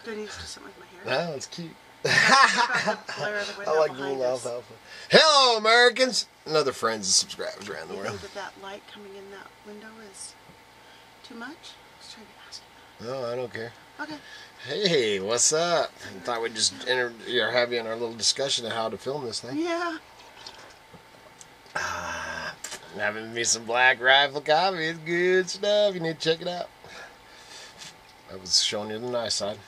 Do I need to do something with my hair? No, it's cute. I like the little alfalfa. Hello, Americans! And other friends and subscribers around the world. You think that light coming in that window is too much? I was trying to ask you that. No, I don't care. Okay. Hey, what's up? I thought we'd just have you in our little discussion of how to film this thing. Yeah. Having me some Black Rifle coffee. It's good stuff. You need to check it out. I was showing you the nice side.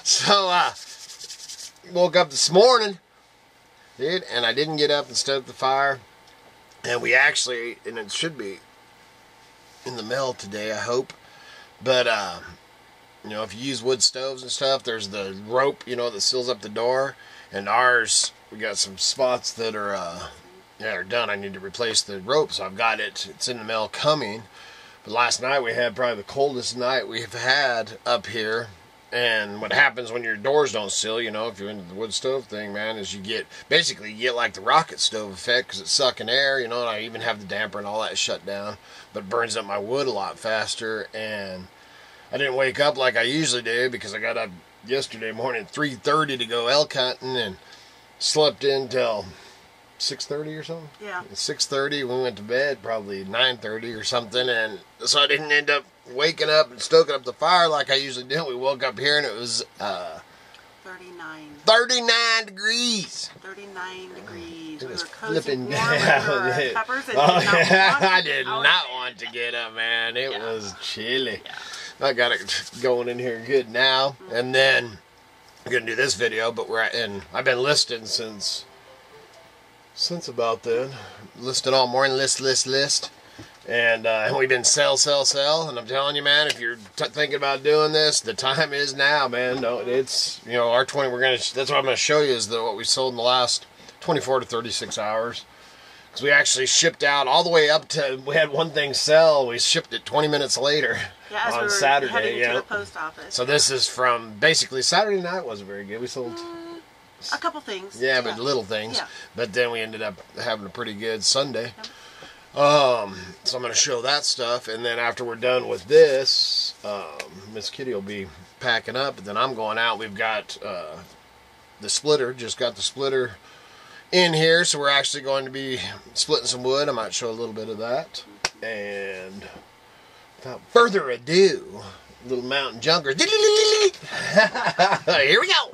So, woke up this morning, dude, and I didn't get up and stoke the fire. And we actually, and it should be in the mail today, I hope. But, you know, if you use wood stoves and stuff, there's the rope, you know, that seals up the door. And ours, we got some spots that are, are done. I need to replace the rope, so I've got it. It's in the mail coming. But last night we had probably the coldest night we've had up here. And what happens when your doors don't seal, you know, if you're into the wood stove thing, man, is you get like the rocket stove effect because it's sucking air, you know, and I even have the damper and all that shut down. But it burns up my wood a lot faster. And I didn't wake up like I usually do because I got up yesterday morning at 3:30 to go elk hunting and slept in till 6:30 or something. Yeah. At 6:30, we went to bed probably 9:30 or something, and so I didn't end up waking up and stoking up the fire like I usually do. We woke up here and it was 39 degrees. 39 degrees. It was we were cozy flipping warm with our peppers and I did not want to get up, man. It was chilly. Yeah. I got it going in here good now, and then I'm gonna do this video, but I've been listing since about then. Listing all morning, list. And we've been sell. And I'm telling you, man, if you're thinking about doing this, the time is now, man. It's, you know, that's what I'm going to show you is what we sold in the last 24 to 36 hours. Because we actually shipped out all the way up to, we had one thing sell, we shipped it 20 minutes later on Saturday. Heading to the post office. So this is from, basically, Saturday night wasn't very good. We sold a couple things. Yeah, but little things. Yeah. But then we ended up having a pretty good Sunday. Yep. So I'm going to show that stuff, and then after we're done with this, Miss Kitty will be packing up, and then I'm going out. We've got the splitter, just got the splitter in here, so we're actually going to be splitting some wood. I might show a little bit of that. And without further ado, little mountain junker. Here we go.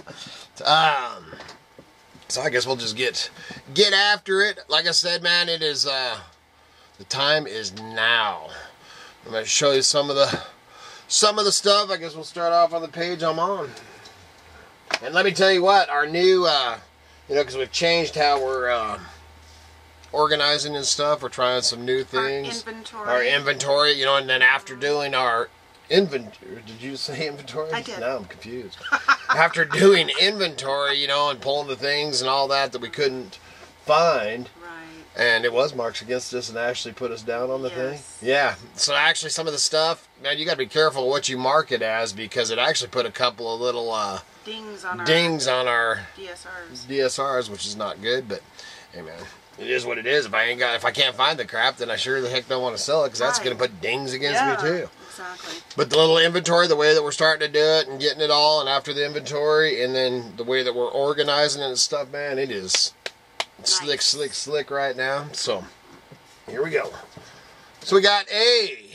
So I guess we'll just get after it. Like I said, man, it is the time is now. I'm going to show you some of the stuff. I guess we'll start off on the page I'm on. And let me tell you what, our new, you know, because we've changed how we're organizing and stuff. We're trying some new things. Our inventory, you know, and then after doing our inventory, did you say inventory? I did. Now I'm confused. After doing inventory, you know, and pulling the things and all that we couldn't find. Right. And it was marks against us and actually put us down on the thing. Yeah. So actually some of the stuff, man, you got to be careful what you mark it as because it actually put a couple of little dings on our DSRs, which is not good, but hey, man, it is what it is. If I can't find the crap, then I sure the heck don't want to sell it because that's going to put dings against me too. Exactly. But the little inventory, the way that we're starting to do it and getting it all, and after the inventory, and then the way that we're organizing it and stuff, man, it is slick right now. So here we go. So we got a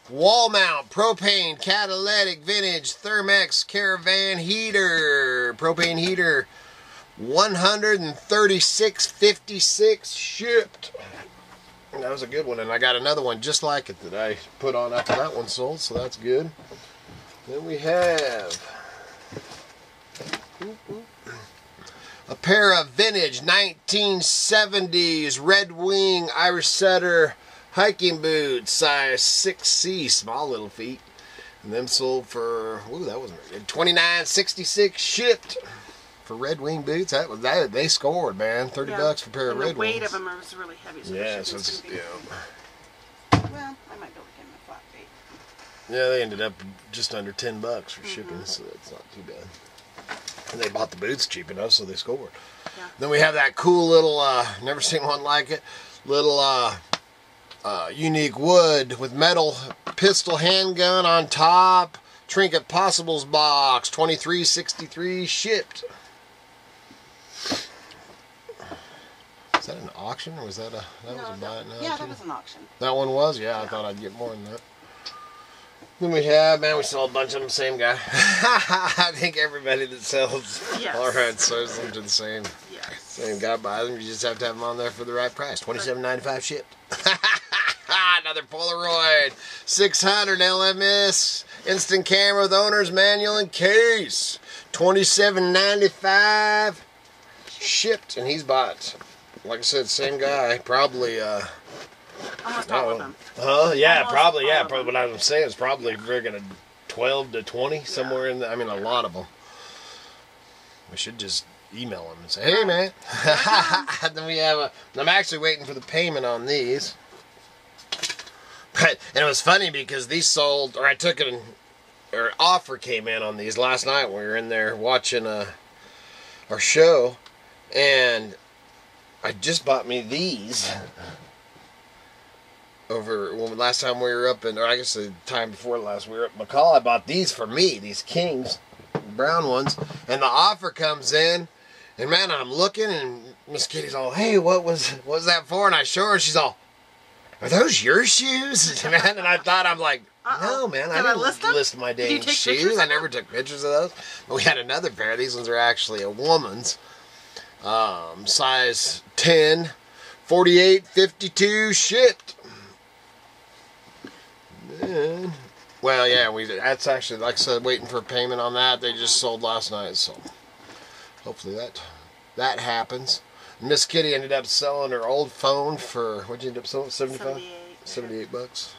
wall mount propane catalytic vintage Thermex caravan heater, propane heater, 136.56 shipped. That was a good one, and I got another one just like it that I put on after that one sold, so that's good. Then we have a pair of vintage 1970s Red Wing Irish Setter hiking boots, size 6C, small little feet. And them sold for, ooh, that wasn't very good, $29.66 shipped. For Red Wing boots, they scored, man. $30 for a pair of Red Wings. The weight of them is really heavy. So yeah, so it's well, I might be able to get them a flat weight. Yeah, they ended up just under $10 for shipping, so that's not too bad. And they bought the boots cheap enough, so they scored. Yeah. Then we have that cool little, never seen one like it, little unique wood with metal pistol handgun on top. Trinket Possibles box, $23.63 shipped. Is that an auction or was that a No, was a buy it now? yeah, that was an auction. That one was? Yeah, I thought I'd get more than that. Then we have, man, we sell a bunch of them, same guy. I think everybody that sells alright sells them to the same guy buys them. You just have to have them on there for the right price. $27.95 shipped. Another Polaroid. 600 LMS. Instant camera with owner's manual and case. $27.95 shipped. And he's bought, like I said, same guy. Probably, almost all of them. Yeah, probably, yeah. Probably what I was saying is probably friggin' 12 to 20, somewhere in there. I mean, a lot of them. We should just email them and say, hey, man. Then we have I'm actually waiting for the payment on these. And it was funny because these sold, or I took it, or an offer came in on these last night when we were in there watching our show, and I just bought me these over, well, last time we were up in, or I guess the time before last, we were up in McCall. I bought these for me, these Kings, brown ones, and the offer comes in, and man, I'm looking, and Miss Kitty's all, hey, what was that for? And I show her, and she's all, are those your shoes? Man, and I thought, I'm like, no, man, I didn't list my dang shoes. I never took pictures of those. But we had another pair. These ones are actually a woman's. Size 10, 48.52 shipped. Man. Well, yeah, that's actually, like I said, waiting for payment on that. They just sold last night, so hopefully that happens. Miss Kitty ended up selling her old phone for, what'd you end up selling? 75? 78 bucks.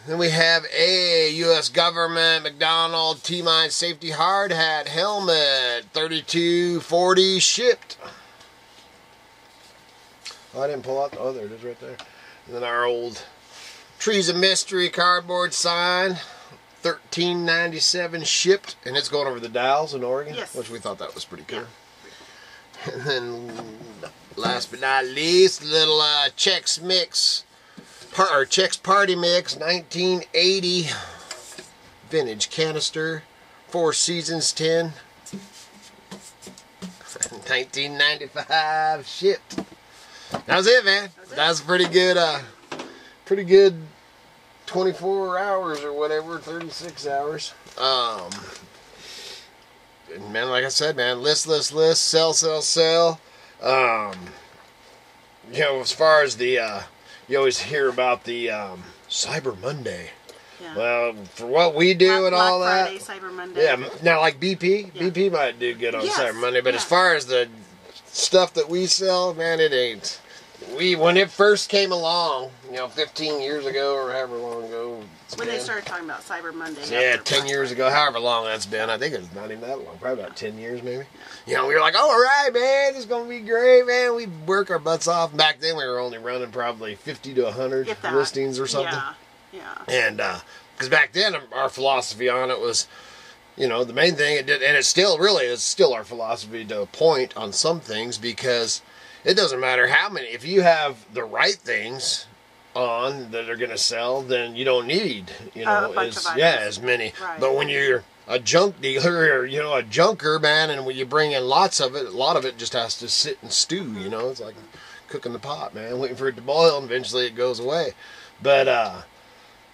Then we have a U.S. government McDonald T-Mine safety hard hat helmet, $32.40 shipped. Oh, I didn't pull out. Oh, there it is right there. And then our old Trees of Mystery cardboard sign, $13.97 shipped, and it's going over the Dalles in Oregon, which we thought that was pretty cool. Yeah. And then, last but not least, little Chex Mix, or Chex Party Mix, 1980 vintage canister, 4 Seasons tin, $19.95 shipped. That was it, man. That's pretty good 24 hours or whatever, 36 hours. And man, like I said, man, list, sell. You know, as far as the, you always hear about the Cyber Monday. Yeah. Well, for what we do and all that. Black Friday, Cyber Monday. Yeah, now like BP, BP might do good on Cyber Monday, but as far as the stuff that we sell, man, it ain't. When it first came along, you know, 15 years ago or however long ago. When they started talking about Cyber Monday. Yeah, 10 years ago, however long that's been. I think it's not even that long. Probably about 10 years maybe. You know, we were like, oh, all right, man, it's going to be great, man. We work our butts off. Back then, we were only running probably 50 to 100 listings or something. Yeah. And, because back then, our philosophy on it was, you know, the main thing, and it's still, really, it's still our philosophy to a point on some things, because it doesn't matter how many. If you have the right things on that are going to sell, then you don't need, you know, as many. Right. But when you're a junk dealer or, you know, a junker, man, and when you bring in lots of it, a lot of it just has to sit and stew, you know. It's like cooking the pot, man, waiting for it to boil, and eventually it goes away. But,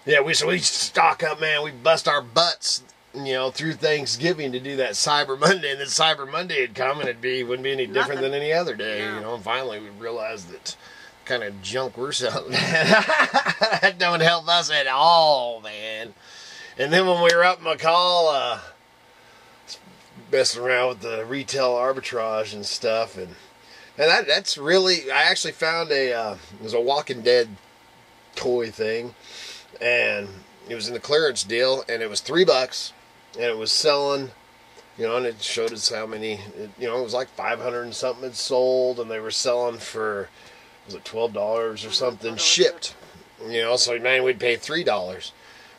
yeah, we stock up, man. We bust our butts, you know, through Thanksgiving to do that Cyber Monday, and then Cyber Monday would come, and wouldn't be any different than any other day, you know. And finally, we realized that kind of junk we're selling, that don't help us at all, man. And then when we were up in McCall, messing around with the retail arbitrage and stuff, and that's really, I actually found it was a Walking Dead toy thing, and it was in the clearance deal, and it was $3, and it was selling, you know, and it showed us how many, you know, it was like 500 and something had sold, and they were selling for, was it $12 or something shipped, you know, so man, we'd pay $3.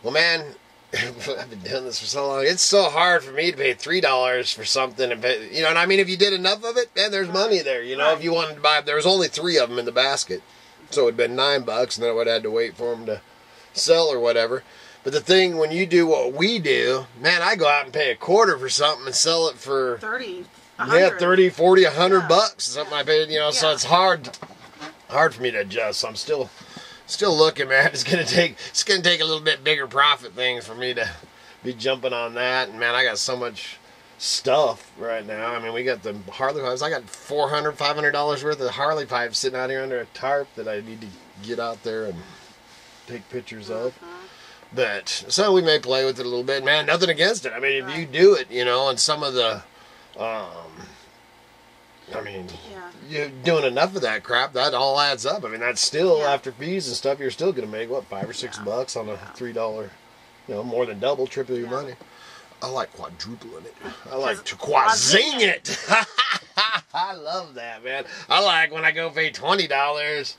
Well, man, I've been doing this for so long, it's so hard for me to pay $3 for something, and pay, you know, and I mean, if you did enough of it, man, there's money there, you know. If you wanted to buy, there was only 3 of them in the basket, so it would have been $9, and then I would have had to wait for them to sell or whatever. But the thing, when you do what we do, man, I go out and pay $1/4 for something and sell it for 30, 30, 40, 100 yeah. bucks. Something I paid, so it's hard for me to adjust. So I'm still looking, man. It's gonna take a little bit bigger profit things for me to be jumping on that. And man, I got so much stuff right now. I mean, we got the Harley pipes. I got $400, $500 worth of Harley pipes sitting out here under a tarp that I need to get out there and take pictures of. But so we may play with it a little bit, man. Nothing against it. I mean, if you do it, and some of the, you're doing enough of that crap, that all adds up. I mean, that's still after fees and stuff. You're still gonna make what, $5 or $6 on a $3, more than double, triple your money. I like quadrupling it. I like to quazing it. I love that, man. I like when I go pay $20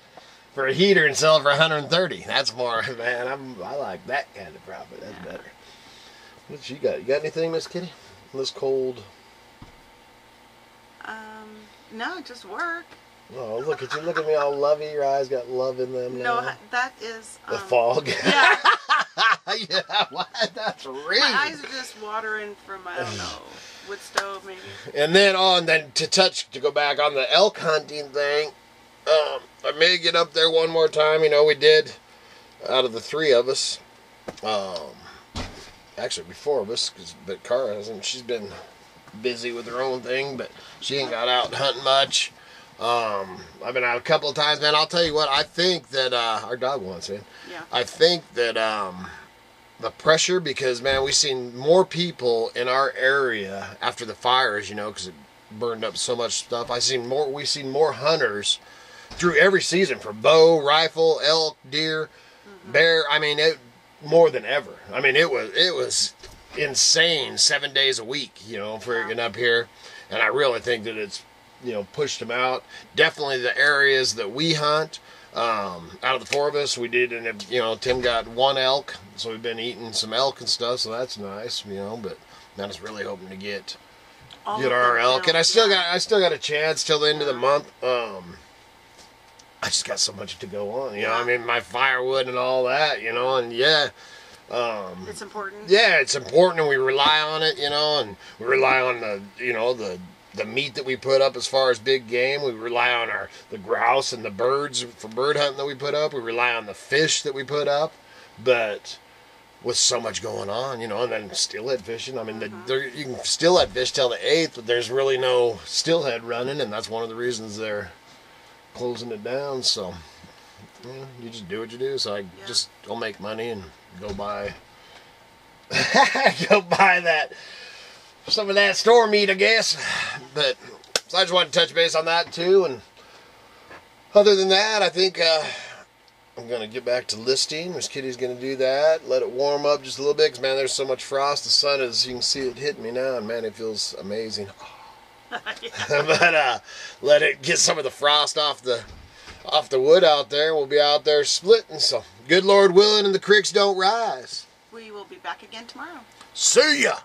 for a heater and sell it for $130. That's more, man. I like that kind of profit. That's better. What you got? You got anything, Miss Kitty? This cold. No, just work. Oh, look at you! Look at me, all lovey. Your eyes got love in them now. No, that is the fog. Yeah. Yeah, what? That's real. My eyes are just watering from, I don't know, wood stove maybe. And then to go back on the elk hunting thing, I may get up there one more time. We did, out of the 3 of us, actually 4 of us, but Cara hasn't. She's been busy with her own thing, but she ain't got out hunting much. I've been out a couple of times, man. I'll tell you what, I think that our dog wants in. Yeah. I think that the pressure, because man, we've seen more people in our area after the fires, because it burned up so much stuff. We've seen more hunters through every season for bow, rifle, elk, deer, bear. I mean, more than ever. I mean, it was insane 7 days a week, for getting up here. And I really think that it's, pushed them out. Definitely the areas that we hunt, out of the 4 of us, we did, and Tim got 1 elk, so we've been eating some elk and stuff, so that's nice, but I was really hoping to get our elk, and I still got a chance till the end of the month. I just got so much to go on, I mean, my firewood and all that, and it's important. Yeah, it's important, and we rely on it, and we rely on the meat that we put up as far as big game. We rely on the grouse and the birds for bird hunting that we put up. We rely on the fish that we put up. But with so much going on, and then steelhead fishing. I mean, you can steelhead fish till the 8th, but there's really no steelhead running, and that's one of the reasons they're closing it down. So you just do what you do. So I just go make money and go buy some of that store meat, I guess. But so I just wanted to touch base on that too. And other than that, I think I'm going to get back to listing. Miss Kitty's going to do that. Let it warm up just a little bit, because man, there's so much frost. The sun is, you can see it hitting me now, and man, it feels amazing. But let it get some of the frost off the wood out there. We'll be out there splitting. So good Lord willing, and the creeks don't rise. We will be back again tomorrow. See ya.